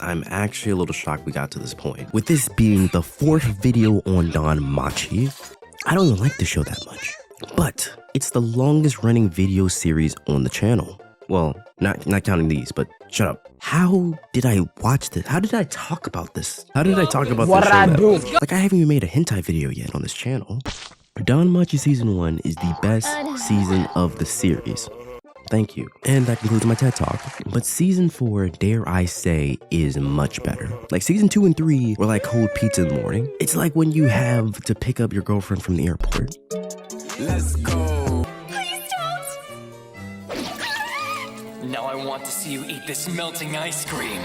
I'm actually a little shocked we got to this point. With this being the 4th video on Danmachi, I don't even like the show that much. But it's the longest running video series on the channel. Well, not counting these, but shut up. How did I watch this? How did I talk about this? How did I talk about this show? Like, I haven't even made a hentai video yet on this channel. Danmachi Season 1 is the best season of the series. Thank you. And that concludes my TED Talk. But Season 4, dare I say, is much better. Like, Season 2 and 3 were like cold pizza in the morning. It's like when you have to pick up your girlfriend from the airport. Let's go. Please don't. Now I want to see you eat this melting ice cream.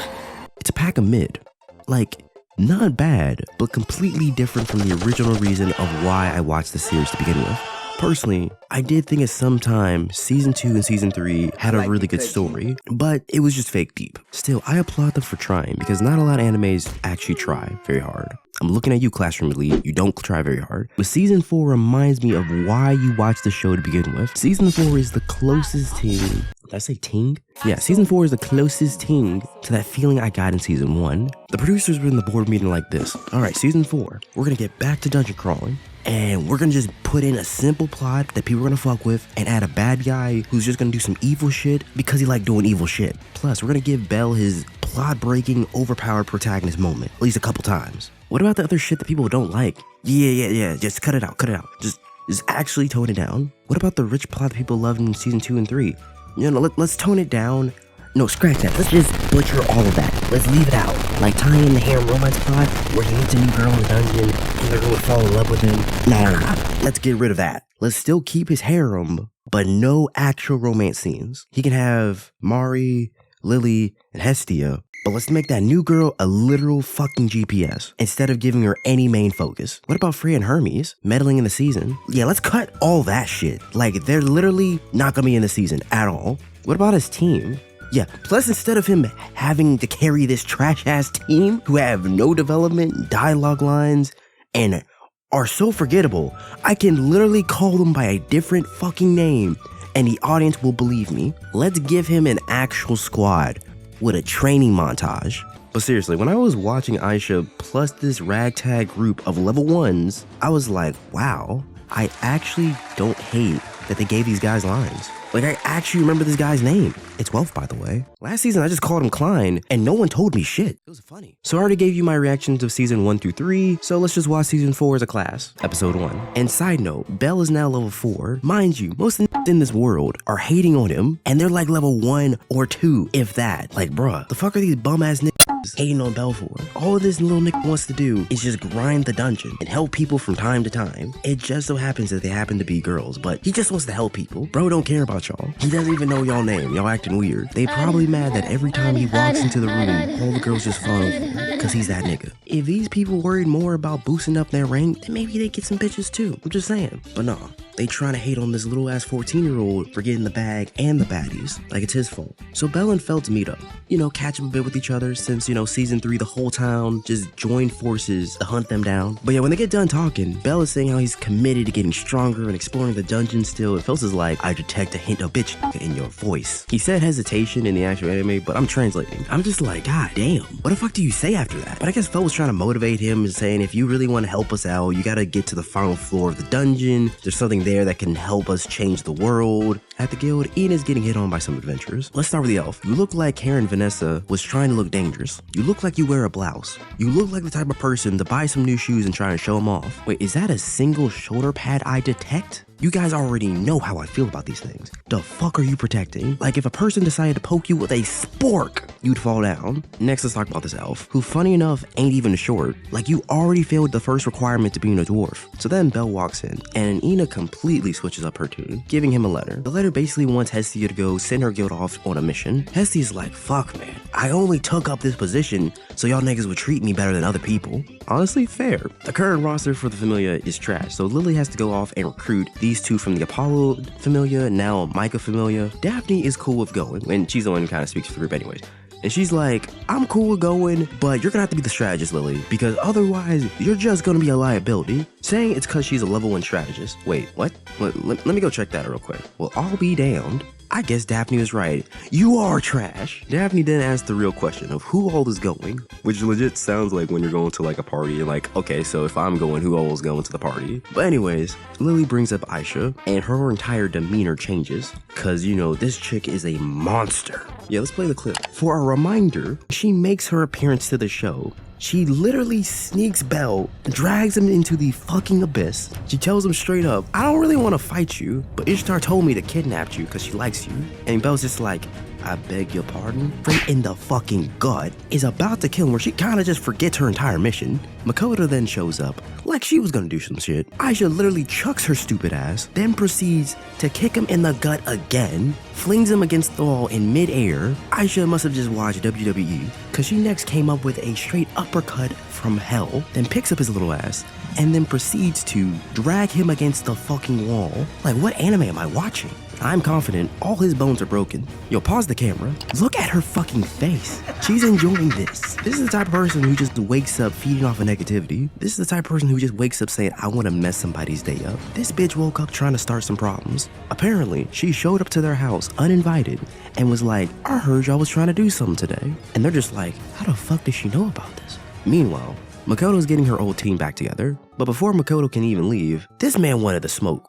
It's a pack of mid. Like, not bad, but completely different from the original reason of why I watched the series to begin with. Personally, I did think at some time Season 2 and Season 3 had a really good story, but it was just fake deep. Still, I applaud them for trying, because not a lot of animes actually try very hard. I'm looking at you, Classroom Elite, you don't try very hard. But Season 4 reminds me of why you watch the show to begin with. Season 4 is the closest thing. Did I say ting? Yeah, Season 4 is the closest thing to that feeling I got in Season 1. The producers were in the board meeting like this. Alright, Season 4, we're gonna get back to dungeon crawling. And we're gonna just put in a simple plot that people are gonna fuck with and add a bad guy who's just gonna do some evil shit because he like doing evil shit. Plus, we're gonna give Bell his plot-breaking, overpowered protagonist moment, at least a couple times. What about the other shit that people don't like? Yeah, just cut it out. Just actually tone it down. What about the rich plot that people loved in Season 2 and 3? You know, let's tone it down. No, scratch that. Let's just butcher all of that. Let's leave it out. Like tying in the harem romance plot where he meets a new girl in the dungeon and the girl would fall in love with him. Nah. Let's get rid of that. Let's still keep his harem, but no actual romance scenes. He can have Mari, Lily, and Hestia, but let's make that new girl a literal fucking GPS instead of giving her any main focus. What about Freya and Hermes meddling in the season? Yeah, let's cut all that shit. Like, they're literally not gonna be in the season at all. What about his team? Yeah, plus instead of him having to carry this trash-ass team who have no development, dialogue lines, and are so forgettable, I can literally call them by a different fucking name and the audience will believe me. Let's give him an actual squad with a training montage. But seriously, when I was watching Aisha plus this ragtag group of level 1s, I was like, wow, I actually don't hate that they gave these guys lines. Like, I actually remember this guy's name. It's Welf, by the way. Last season, I just called him Klein, and no one told me shit. It was funny. So I already gave you my reactions of Season 1 through 3, so let's just watch Season 4 as a class. Episode 1. And side note, Bell is now level 4. Mind you, most of the in this world are hating on him, and they're like level 1 or 2, if that. Like, bruh, the fuck are these bum-ass niggas hating on Bell for? All this little nigga wants to do is just grind the dungeon and help people from time to time. It just so happens that they happen to be girls, but he just wants to help people. Bro don't care about y'all. He doesn't even know y'all name. Y'all acting weird. They probably mad that every time he walks into the room, all the girls just fall because he's that nigga. If these people worried more about boosting up their rank, then maybe they get some bitches too. I'm just saying. But nah, they trying to hate on this little ass 14-year-old for getting the bag and the baddies. Like it's his fault. So Bell and Feltz meet up. You know, catch them a bit with each other since, you know, Season 3, the whole town just joined forces to hunt them down. But yeah, when they get done talking, Bell is saying how he's committed to getting stronger and exploring the dungeon still. And Feltz is like, I detect a hint of bitch in your voice. He said hesitation in the actual anime, but I'm translating. I'm just like, god damn, what the fuck do you say after that? But I guess Feltz was trying to motivate him and saying, if you really want to help us out, you gotta get to the final floor of the dungeon. There's something there that can help us change the world. At the guild, Ian is getting hit on by some adventurers. Let's start with the elf. You look like Karen Vanessa was trying to look dangerous. You look like you wear a blouse. You look like the type of person to buy some new shoes and try and show them off. Wait, is that a single shoulder pad I detect? You guys already know how I feel about these things. The fuck are you protecting? Like, if a person decided to poke you with a spork, you'd fall down. Next, let's talk about this elf, who funny enough ain't even short. Like, you already failed the first requirement to being a dwarf. So then Belle walks in, and Ina completely switches up her tune, giving him a letter. The letter basically wants Hestia to go send her guild off on a mission. Hestia's like, fuck man, I only took up this position so y'all niggas would treat me better than other people. Honestly, fair. The current roster for the Familia is trash, so Lily has to go off and recruit these two from the Apollo Familia, now Micah Familia. Daphne is cool with going, and she's the one who kind of speaks for the group anyways. And she's like, I'm cool with going, but you're gonna have to be the strategist, Lily, because otherwise you're just gonna be a liability. Saying it's because she's a level 1 strategist. Wait, what? Let me go check that real quick. Well, I'll be damned. I guess Daphne was right. You are trash. Daphne then asked the real question of who all is going, which legit sounds like when you're going to like a party and like, okay, so if I'm going, who all is going to the party? But anyways, Lily brings up Aisha and her entire demeanor changes because, you know, this chick is a monster. Yeah, let's play the clip. For a reminder, she makes her appearance to the show. She literally sneaks Bell, drags him into the fucking abyss. She tells him straight up, I don't really want to fight you, but Ishtar told me to kidnap you because she likes you. And Bell's just like, I beg your pardon? Straight in the fucking gut, is about to kill him where she kind of just forgets her entire mission. Makoto then shows up, like she was gonna do some shit. Aisha literally chucks her stupid ass, then proceeds to kick him in the gut again, flings him against the wall in midair. Aisha must have just watched WWE, cause she next came up with a straight uppercut from hell, then picks up his little ass, and then proceeds to drag him against the fucking wall. Like, what anime am I watching? I'm confident all his bones are broken. Yo, pause the camera. Look at her fucking face. She's enjoying this. This is the type of person who just wakes up feeding off of negativity. This is the type of person who just wakes up saying, I want to mess somebody's day up. This bitch woke up trying to start some problems. Apparently, she showed up to their house uninvited and was like, I heard y'all was trying to do something today. And they're just like, how the fuck does she know about this? Meanwhile, Makoto's getting her old team back together. But before Makoto can even leave, this man wanted to smoke.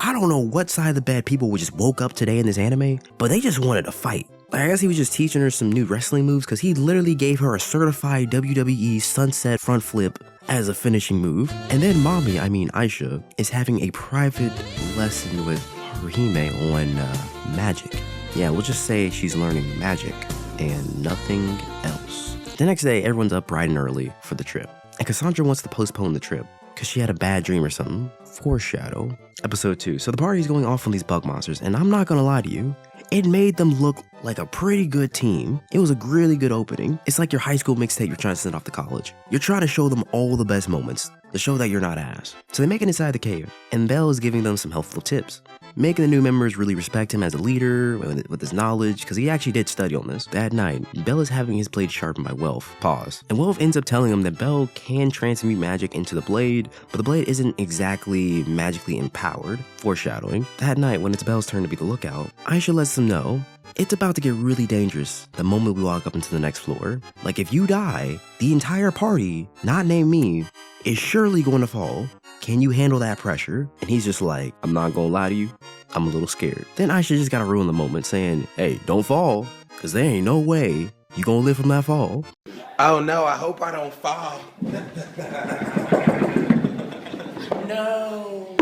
I don't know what side of the bed people just woke up today in this anime, but they just wanted to fight. Like, I guess he was just teaching her some new wrestling moves because he literally gave her a certified WWE sunset front flip as a finishing move. And then Aisha, is having a private lesson with Haruhime on magic. Yeah, we'll just say she's learning magic and nothing else. The next day, everyone's up bright and early for the trip. And Cassandra wants to postpone the trip because she had a bad dream or something. Foreshadow. Episode 2. So the party's going off on these bug monsters, and I'm not gonna lie to you, it made them look like a pretty good team. It was a really good opening. It's like your high school mixtape you're trying to send off to college. You're trying to show them all the best moments, to show that you're not ass. So they make it inside the cave, and Bell is giving them some helpful tips, making the new members really respect him as a leader with his knowledge, because he actually did study on this. That night, Bell is having his blade sharpened by Welf. Pause. And Welf ends up telling him that Bell can transmute magic into the blade, but the blade isn't exactly magically empowered. Foreshadowing. That night, when it's Bell's turn to be the lookout, Aisha lets them know it's about to get really dangerous the moment we walk up into the next floor. Like, if you die, the entire party, not named me, is surely going to fall. Can you handle that pressure? And he's just like, I'm not gonna lie to you, I'm a little scared. Then Aisha just gotta ruin the moment saying, hey, don't fall, cause there ain't no way you gonna live from that fall. Oh no, I hope I don't fall. No.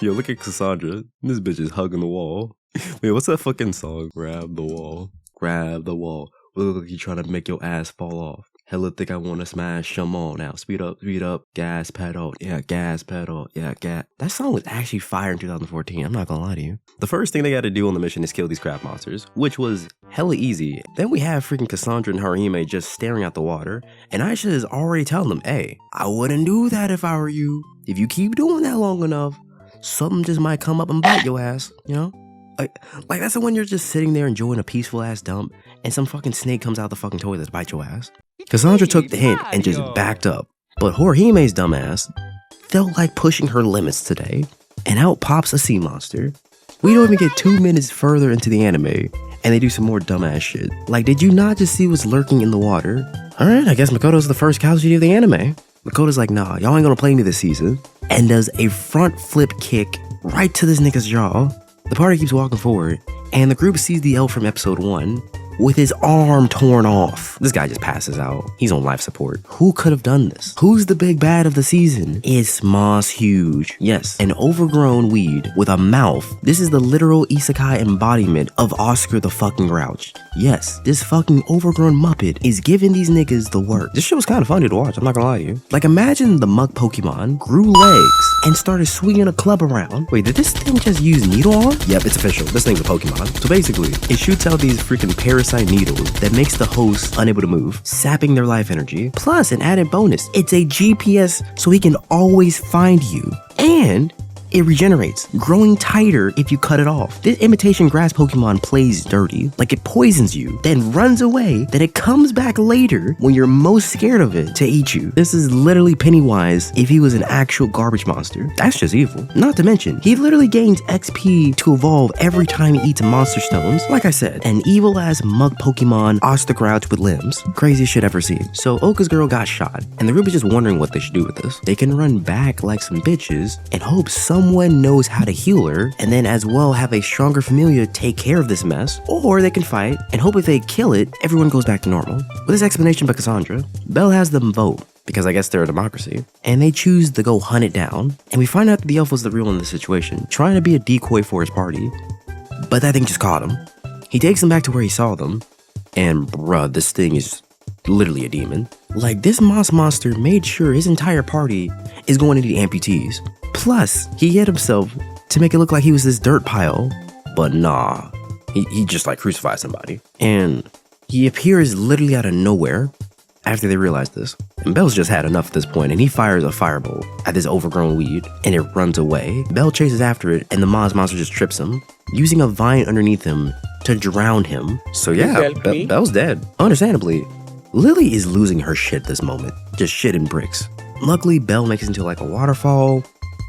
Yo, look at Cassandra. This bitch is hugging the wall. Wait, what's that fucking song? Grab the wall. Grab the wall. Look like you trying to make your ass fall off. Hella think I wanna smash, come on now. Speed up, gas pedal, yeah, gas pedal, yeah, gas. That song was actually fire in 2014, I'm not gonna lie to you. The first thing they gotta do on the mission is kill these crab monsters, which was hella easy. Then we have freaking Cassandra and Haruhime just staring at the water, and Aisha is already telling them, hey, I wouldn't do that if I were you. If you keep doing that long enough, something just might come up and bite your ass, you know? Like that's the when you're just sitting there enjoying a peaceful ass dump and some fucking snake comes out the fucking toilet to bite your ass. Cassandra took the hint and just backed up. But Haruhime's dumbass felt like pushing her limits today, and out pops a sea monster. We don't even get 2 minutes further into the anime, and they do some more dumbass shit. Like, did you not just see what's lurking in the water? Alright, I guess Makoto's the first casualty of the anime. Makoto's like, nah, y'all ain't gonna play me this season, and does a front flip kick right to this nigga's jaw. The party keeps walking forward, and the group sees the elf from episode 1 with his arm torn off. This guy just passes out. He's on life support. Who could have done this? Who's the big bad of the season? It's Moss Huge. Yes, an overgrown weed with a mouth. This is the literal isekai embodiment of Oscar the fucking Grouch. Yes, this fucking overgrown Muppet is giving these niggas the work. This shit was kind of funny to watch, I'm not gonna lie to you. Like, imagine the mug Pokemon grew legs and started swinging a club around. Wait, did this thing just use needle arm? Yep, it's official. This thing's a Pokemon. So basically, it shoots out these freaking parasite needles that makes the host unable to move, sapping their life energy. Plus, an added bonus, it's a GPS so he can always find you. And it regenerates, growing tighter if you cut it off. This imitation grass Pokemon plays dirty, like it poisons you, then runs away, then it comes back later when you're most scared of it to eat you. This is literally Pennywise if he was an actual garbage monster. That's just evil. Not to mention, he literally gains XP to evolve every time he eats monster stones. Like I said, an evil ass mug Pokemon Ostergrouch with limbs. Craziest shit ever seen. So Oka's girl got shot, and the group is just wondering what they should do with this. They can run back like some bitches and hope someone knows how to heal her, and then as well have a stronger familiar take care of this mess, or they can fight and hope if they kill it, everyone goes back to normal. With this explanation by Cassandra, Bell has them vote, because I guess they're a democracy, and they choose to go hunt it down, and we find out that the elf was the real one in the situation, trying to be a decoy for his party, but that thing just caught him. He takes them back to where he saw them, and bruh, this thing is literally a demon. Like, this moss monster made sure his entire party is going to need amputees. Plus, he hid himself to make it look like he was this dirt pile, but nah, he just like crucified somebody. And he appears literally out of nowhere after they realize this. And Bell's just had enough at this point, and he fires a firebolt at this overgrown weed, and it runs away. Bell chases after it, and the moss monster just trips him, using a vine underneath him to drown him. So yeah, Bell's dead. Understandably, Lily is losing her shit this moment, just shit in bricks. Luckily, Bell makes it into like a waterfall,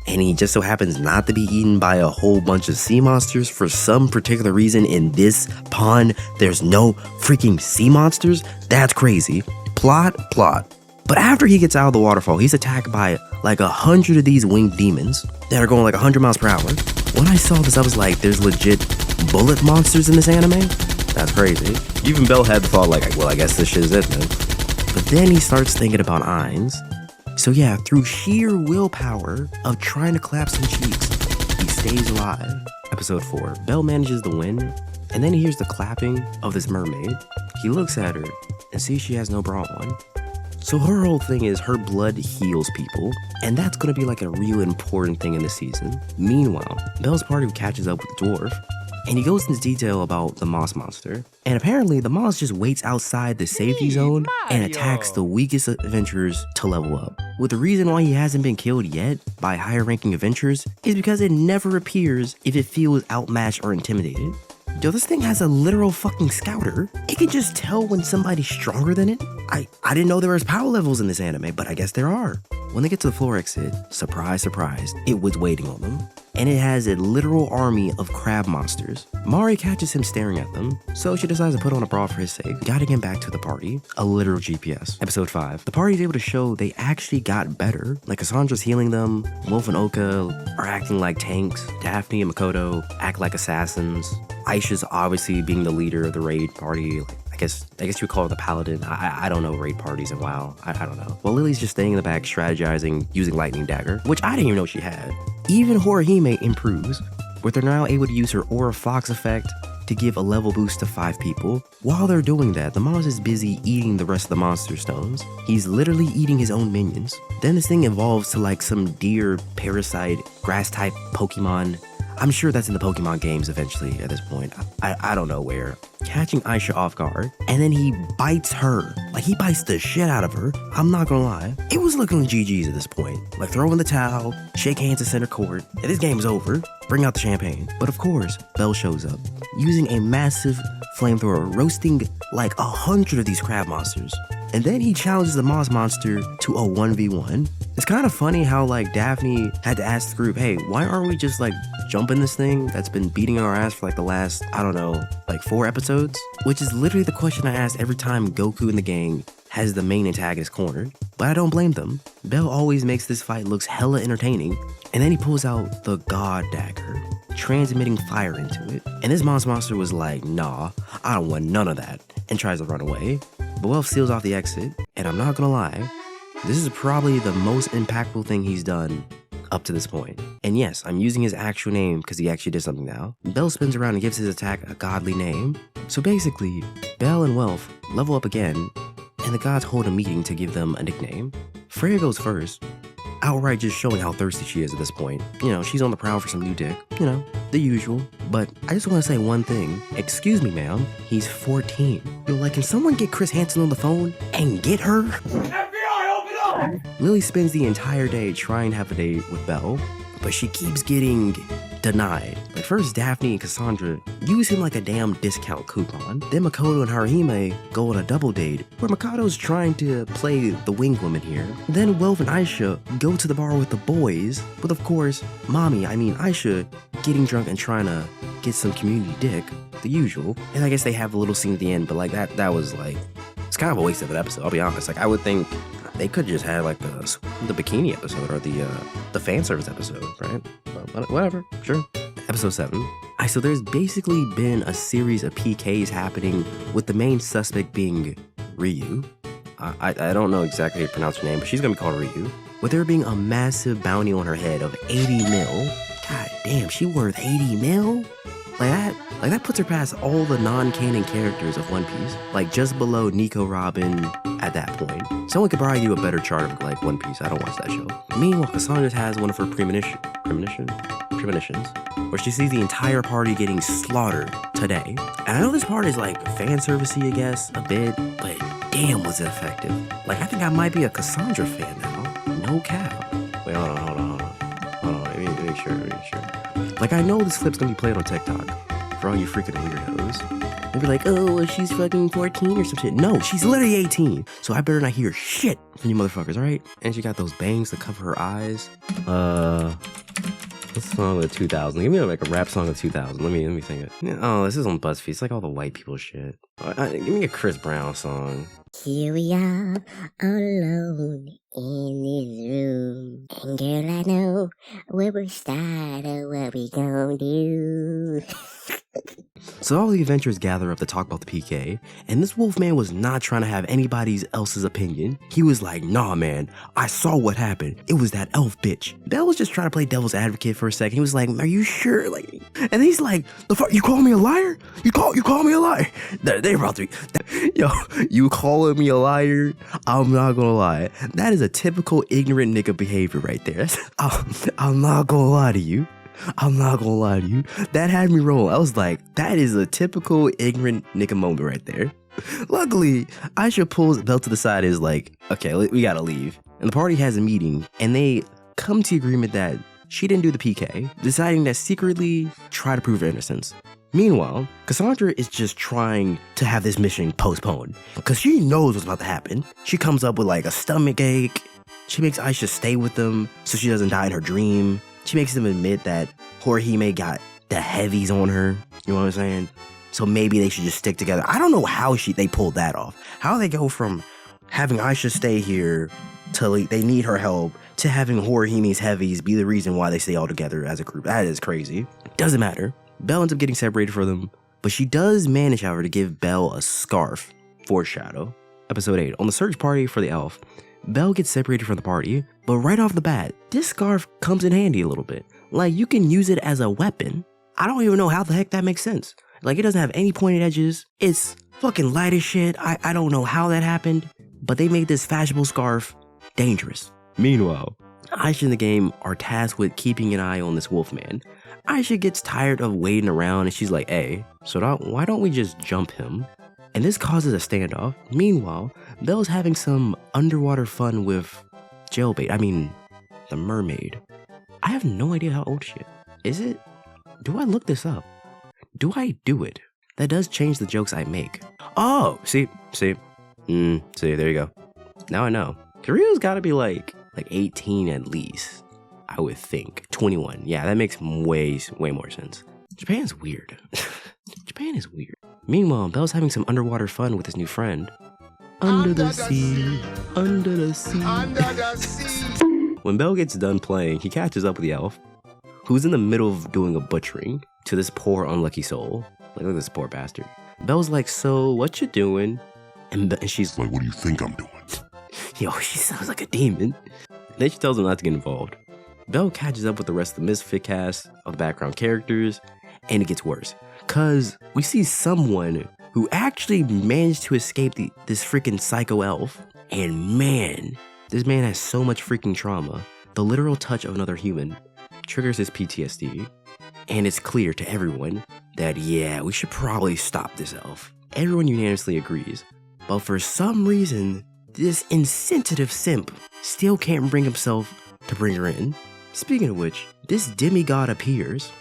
and he just so happens not to be eaten by a whole bunch of sea monsters. For some particular reason in this pond, there's no freaking sea monsters. That's crazy. Plot. But after he gets out of the waterfall, he's attacked by like 100 of these winged demons that are going like 100 miles per hour. When I saw this, I was like, there's legit bullet monsters in this anime? That's crazy. Even Bell had the thought like, well, I guess this shit is it then. But then he starts thinking about Ainz. So yeah, through sheer willpower of trying to clap some cheeks, he stays alive. Episode 4, Bell manages to win, and then he hears the clapping of this mermaid. He looks at her and sees she has no bra on. So her whole thing is her blood heals people, and that's gonna be like a real important thing in this season. Meanwhile, Bell's party catches up with the dwarf, and he goes into detail about the moss monster. And apparently the moss just waits outside the safety zone and attacks the weakest adventurers to level up. With the reason why he hasn't been killed yet by higher ranking adventurers is because it never appears if it feels outmatched or intimidated. Yo, this thing has a literal fucking scouter. It can just tell when somebody's stronger than it. I didn't know there was power levels in this anime, but I guess there are. When they get to the floor exit, surprise, surprise, it was waiting on them. And it has a literal army of crab monsters. Mari catches him staring at them, so she decides to put on a bra for his sake, guiding him back to the party, a literal GPS. Episode 5. The party is able to show they actually got better. Like Cassandra's healing them, Wolf and Oka are acting like tanks, Daphne and Makoto act like assassins, Aisha's obviously being the leader of the raid party. I guess you would call it the paladin. I don't know raid parties in WoW. I don't know. Well, Lily's just staying in the back strategizing using lightning dagger, which I didn't even know she had. Even Horihime improves, where they're now able to use her Aura Fox effect to give a level boost to 5 people. While they're doing that, the monster is busy eating the rest of the monster stones. He's literally eating his own minions. Then this thing evolves to like some deer, parasite, grass type Pokemon. I'm sure that's in the Pokemon games eventually at this point. I don't know where. Catching Aisha off guard, and then he bites her. Like, he bites the shit out of her. I'm not gonna lie. It was looking like GG's at this point. Like, throw in the towel, shake hands at center court, and this game's over. Bring out the champagne. But of course, Bell shows up, using a massive flamethrower, roasting like 100 of these crab monsters. And then he challenges the moss monster to a 1v1. It's kind of funny how like Daphne had to ask the group, hey, why aren't we just like jumping this thing that's been beating our ass for like the last, I don't know, like 4 episodes? Which is literally the question I ask every time Goku and the gang has the main antagonist cornered. But I don't blame them. Bell always makes this fight looks hella entertaining. And then he pulls out the God Dagger, transmitting fire into it. And this monster was like, nah, I don't want none of that, and tries to run away. But Wolf seals off the exit, and I'm not gonna lie, this is probably the most impactful thing he's done up to this point. And yes, I'm using his actual name because he actually did something now. Bell spins around and gives his attack a godly name. So basically, Bell and Wolf level up again, and the gods hold a meeting to give them a nickname. Freya goes first, outright just showing how thirsty she is at this point. You know, she's on the prowl for some new dick. You know, the usual. But I just want to say one thing. Excuse me, ma'am. He's 14. Yo, like, can someone get Chris Hansen on the phone and get her? FBI, open up! Lily spends the entire day trying to have a date with Bell. but she keeps getting denied. Like first Daphne and Cassandra use him like a damn discount coupon. Then Makoto and Haruhime go on a double date where Makoto's trying to play the wing woman here. Then Wilf and Aisha go to the bar with the boys, with of course Aisha getting drunk and trying to get some community dick, the usual. And I guess they have a little scene at the end, but like that was like, it's kind of a waste of an episode, I'll be honest. Like I would think they could just have like the bikini episode or the fan service episode, right? But whatever, sure. Episode 7. So there's basically been a series of PKs happening with the main suspect being Ryu. I don't know exactly how to pronounce her name, but she's gonna be called Ryu. With there being a massive bounty on her head of 80 mil. God damn, she worth 80 mil? Like that puts her past all the non-canon characters of One Piece. Like just below Nico Robin at that point. Someone could probably do a better chart of like One Piece. I don't watch that show. Meanwhile, Cassandra has one of her premonitions, where she sees the entire party getting slaughtered today. And I know this part is like fan servicey, I guess, a bit, but damn was it effective. Like I think I might be a Cassandra fan now. No cap. Wait, hold on. Let me make sure. Like I know this clip's gonna be played on TikTok for all you freaking weirdos. They'll be like, oh, well, she's fucking 14 or some shit. No, she's literally 18. So I better not hear shit from you motherfuckers, alright? And she got those bangs to cover her eyes. What's the song of 2000? Give me like a rap song of 2000. Let me think it. Oh, this is on BuzzFeed. It's like all the white people shit. Give me a Chris Brown song. Here we are, alone in this room. And girl, I know where we start or what we gon' do. So all the adventurers gather up to talk about the PK, and this wolfman was not trying to have anybody else's opinion. He was like, nah man, I saw what happened. It was that elf bitch. Bell was just trying to play devil's advocate for a second. He was like, are you sure? Like, and he's like, the fuck, you call me a liar? You call me a liar? They're about to be, yo, you calling me a liar? I'm not gonna lie. That is a typical ignorant nigga behavior right there. I'm not gonna lie to you. That had me roll. I was like, that is a typical ignorant nigga moment right there. Luckily, Aisha pulls Bell to the side and is like, okay, we gotta leave. And the party has a meeting, and they come to agreement that she didn't do the PK, deciding to secretly try to prove her innocence. Meanwhile, Cassandra is just trying to have this mission postponed, because she knows what's about to happen. She comes up with like a stomach ache. She makes Aisha stay with them so she doesn't die in her dream. She makes them admit that Haruhime got the heavies on her. You know what I'm saying? So maybe they should just stick together. I don't know how they pulled that off. How they go from having Aisha stay here to they need her help to having Haruhime's heavies be the reason why they stay all together as a group. That is crazy. Doesn't matter. Bell ends up getting separated from them, but she does manage, however, to give Bell a scarf. Foreshadow. Episode 8. On the search party for the elf, Bell gets separated from the party, but right off the bat, this scarf comes in handy a little bit. Like, you can use it as a weapon. I don't even know how the heck that makes sense. Like, it doesn't have any pointed edges. It's fucking light as shit. I don't know how that happened, but they made this fashionable scarf dangerous. Meanwhile, Aisha and the game are tasked with keeping an eye on this wolfman. Aisha gets tired of waiting around and she's like, hey, so why don't we just jump him? And this causes a standoff. Meanwhile, Bell's having some underwater fun with the mermaid. I have no idea how old she is. Is it? Do I look this up? Do I do it? That does change the jokes I make. Oh, see, there you go. Now I know. Korea's gotta be like 18 at least, I would think. 21, yeah, that makes way more sense. Japan's weird. Japan is weird. Meanwhile, Bell's having some underwater fun with his new friend. Under the sea. When Bell gets done playing, he catches up with the elf, who's in the middle of doing a butchering to this poor unlucky soul. Like, look at this poor bastard. Bell's like, so what you doing? And she's like, what do you think I'm doing? Yo, she sounds like a demon. Then she tells him not to get involved. Bell catches up with the rest of the misfit cast of the background characters, and it gets worse. Cause we see someone who actually managed to escape this freaking psycho elf. And man, this man has so much freaking trauma. The literal touch of another human triggers his PTSD. And it's clear to everyone that, yeah, we should probably stop this elf. Everyone unanimously agrees. But for some reason, this insensitive simp still can't bring himself to bring her in. Speaking of which, this demigod appears,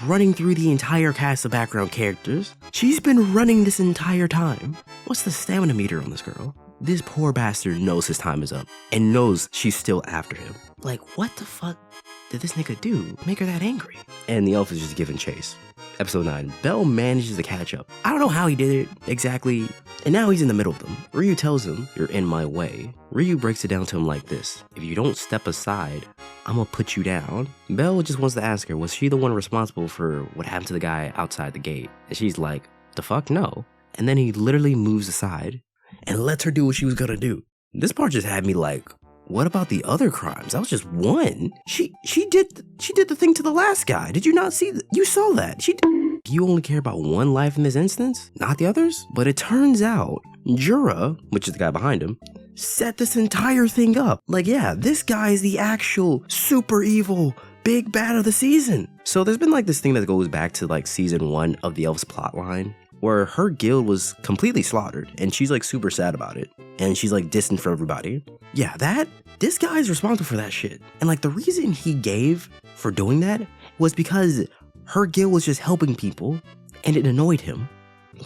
running through the entire cast of background characters. She's been running this entire time. What's the stamina meter on this girl? This poor bastard knows his time is up and knows she's still after him. Like, what the fuck did this nigga do? Make her that angry? And the elf is just giving chase. Episode 9, Bell manages to catch up. I don't know how he did it exactly, and now he's in the middle of them. Ryu tells him, "You're in my way." Ryu breaks it down to him like this: "If you don't step aside, I'm gonna put you down." Bell just wants to ask her, was she the one responsible for what happened to the guy outside the gate? And she's like, "The fuck no." And then he literally moves aside and lets her do what she was gonna do. This part just had me like, what about the other crimes? That was just one. She did the thing to the last guy. Did you not see that? You saw that. You only care about one life in this instance, not the others? But it turns out Jura, which is the guy behind him, set this entire thing up. Like, yeah, this guy is the actual super evil big bad of the season. So there's been like this thing that goes back to like season 1 of the Elf's plotline, where her guild was completely slaughtered and she's like super sad about it. And she's like distant from everybody. Yeah, this guy's responsible for that shit. And like the reason he gave for doing that was because her guild was just helping people and it annoyed him.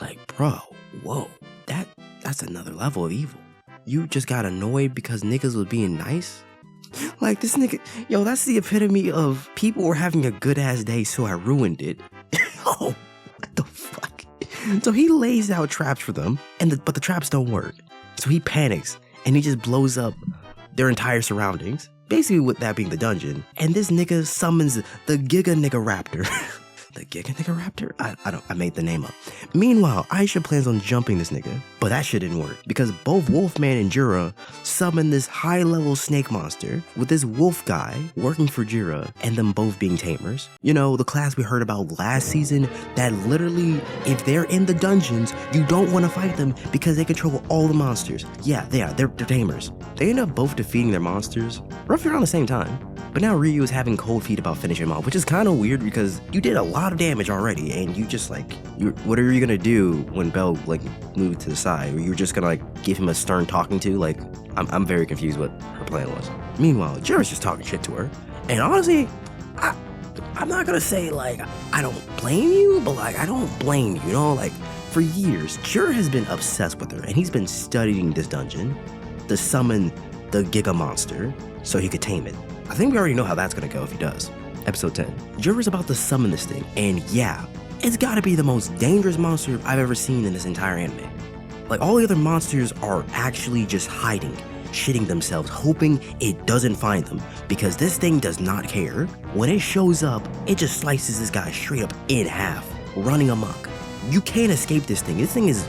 Like, bro, whoa, that's another level of evil. You just got annoyed because niggas was being nice? Like this nigga, yo, that's the epitome of people were having a good ass day, so I ruined it. Oh, what the fuck? So he lays out traps for them, but the traps don't work. So he panics and he just blows up their entire surroundings. Basically with that being the dungeon. And this nigga summons the Giga Nigga Raptor. The Giga Nigga Raptor? I made the name up. Meanwhile, Aisha plans on jumping this nigga, but that shit didn't work because both Wolfman and Jura summon this high-level snake monster with this wolf guy working for Jura and them both being tamers. You know, the class we heard about last season that literally, if they're in the dungeons, you don't want to fight them because they control all the monsters. Yeah, they're tamers. They end up both defeating their monsters roughly around the same time. But now Ryu is having cold feet about finishing him off, which is kind of weird because you did a lot of damage already, and you just like, what are you gonna do when Bell like moved to the side? Were you just gonna like give him a stern talking to? Like, I'm very confused what her plan was. Meanwhile, Jura's just talking shit to her, and honestly, I'm not gonna say like I don't blame you, but like I don't blame you. You know, like for years, Jura has been obsessed with her, and he's been studying this dungeon to summon the Giga monster so he could tame it. I think we already know how that's gonna go if he does. Episode 10. Jura's about to summon this thing, and yeah, it's gotta be the most dangerous monster I've ever seen in this entire anime. Like, all the other monsters are actually just hiding, shitting themselves, hoping it doesn't find them, because this thing does not care. When it shows up, it just slices this guy straight up in half, running amok. You can't escape this thing. This thing is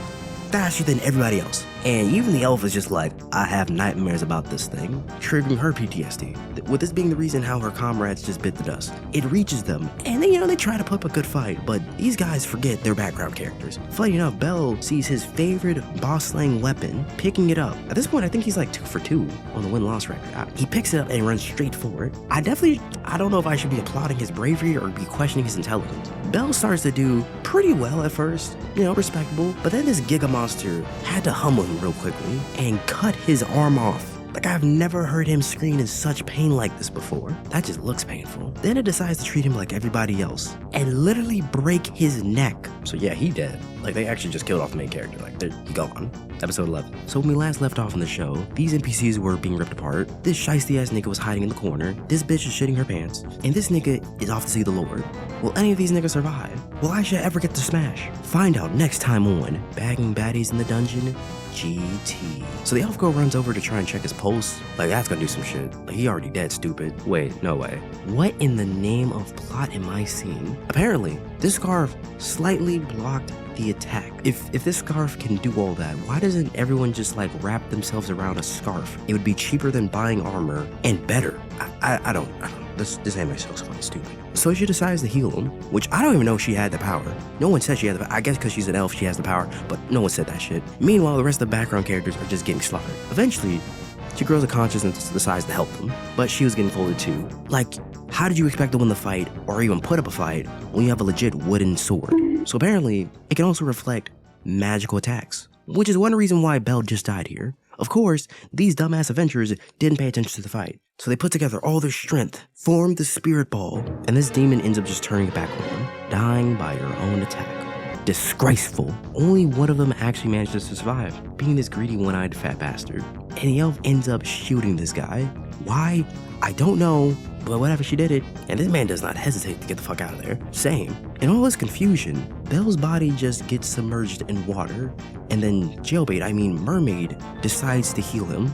faster than everybody else. And even the elf is just like, I have nightmares about this thing, triggering her PTSD. With this being the reason how her comrades just bit the dust. It reaches them, and then, they try to put up a good fight, but these guys forget their background characters. Funny enough, Bell sees his favorite boss-slaying weapon, picking it up. At this point, I think he's like 2 for 2 on the win-loss record. He picks it up and runs straight for it. I don't know if I should be applauding his bravery or be questioning his intelligence. Bell starts to do pretty well at first, respectable, but then this Giga monster had to humble him real quickly and cut his arm off. Like, I've never heard him scream in such pain like this before. That just looks painful. Then it decides to treat him like everybody else and literally break his neck. So yeah, he dead. Like, they actually just killed off the main character. Like, they're gone. Episode 11. So when we last left off in the show, these NPCs were being ripped apart. This shiesty ass nigga was hiding in the corner. This bitch is shitting her pants. And this nigga is off to see the Lord. Will any of these niggas survive? Will Aisha ever get to smash? Find out next time on Bagging Baddies in the Dungeon GT. So the elf girl runs over to try and check his pulse. Like, that's gonna do some shit. Like, he already dead, stupid. Wait, no way. What in the name of plot am I seeing? Apparently, this scarf slightly blocked the attack. If this scarf can do all that, why doesn't everyone just like wrap themselves around a scarf? It would be cheaper than buying armor and better. I don't. This anime is so fucking stupid. So she decides to heal him, which I don't even know if she had the power. No one said she had the power. I guess because she's an elf, she has the power, but no one said that shit. Meanwhile, the rest of the background characters are just getting slaughtered. Eventually, she grows a consciousness and decides to help them, but she was getting folded too. Like, how did you expect to win the fight or even put up a fight when you have a legit wooden sword? So apparently, it can also reflect magical attacks, which is one reason why Bell just died here. Of course, these dumbass adventurers didn't pay attention to the fight, so they put together all their strength, formed the spirit ball, and this demon ends up just turning it back on them, dying by your own attack. Disgraceful. Only one of them actually managed to survive, being this greedy one-eyed fat bastard. And the elf ends up shooting this guy. Why? I don't know, but whatever, she did it. And this man does not hesitate to get the fuck out of there. Same. In all this confusion, Bell's body just gets submerged in water, and then mermaid, decides to heal him.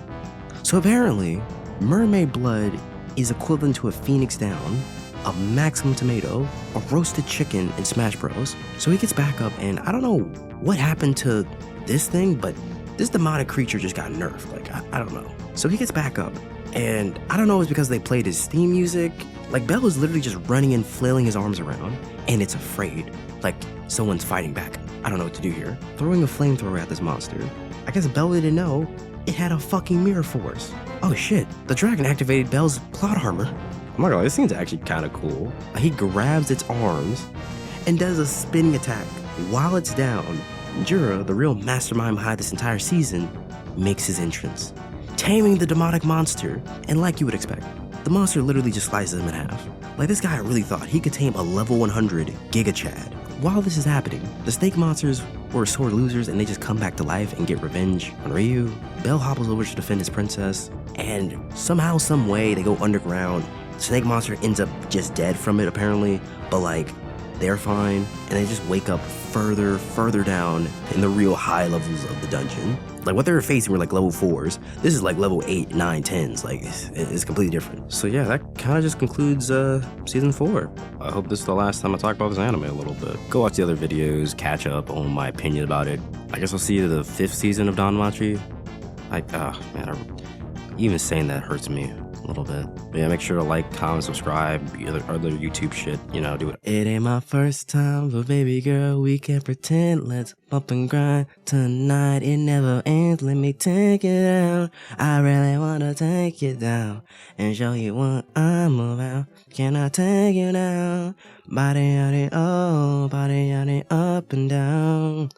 So apparently, mermaid blood is equivalent to a phoenix down, a maximum tomato, a roasted chicken in Smash Bros. So he gets back up, and I don't know what happened to this thing, but this demonic creature just got nerfed. Like, I don't know. So he gets back up, and I don't know if it's because they played his theme music. Like, Bell is literally just running and flailing his arms around, and it's afraid. Like, someone's fighting back. I don't know what to do here. Throwing a flamethrower at this monster. I guess Bell didn't know it had a fucking mirror force. Oh shit, the dragon activated Bell's plot armor. I'm not gonna lie, this scene's actually kind of cool. He grabs its arms and does a spinning attack while it's down. Jura, the real mastermind behind this entire season, makes his entrance, taming the demonic monster, and like you would expect, the monster literally just slices him in half. Like, this guy really thought he could tame a level 100 Giga Chad. While this is happening, the snake monsters were sore losers and they just come back to life and get revenge on Ryu. Bell hobbles over to defend his princess, and somehow, some way, they go underground. The snake monster ends up just dead from it apparently, but like, they're fine, and they just wake up further down in the real high levels of the dungeon. Like, what they were facing were like level 4s. This is like level 8, 9, 10s. Like, it's completely different. So yeah, that kind of just concludes season 4. I hope this is the last time I talk about this anime a little bit. Go watch the other videos, catch up on my opinion about it. I guess I'll see you the 5th season of Danmachi. Like, even saying that hurts me a little bit. But yeah, make sure to like, comment, subscribe, other YouTube shit, do it. It ain't my first time, but baby girl, we can pretend. Let's bump and grind tonight. It never ends. Let me take it out. I really wanna take you down and show you what I'm about. Can I take you down? Body on it, oh, body on it, up and down.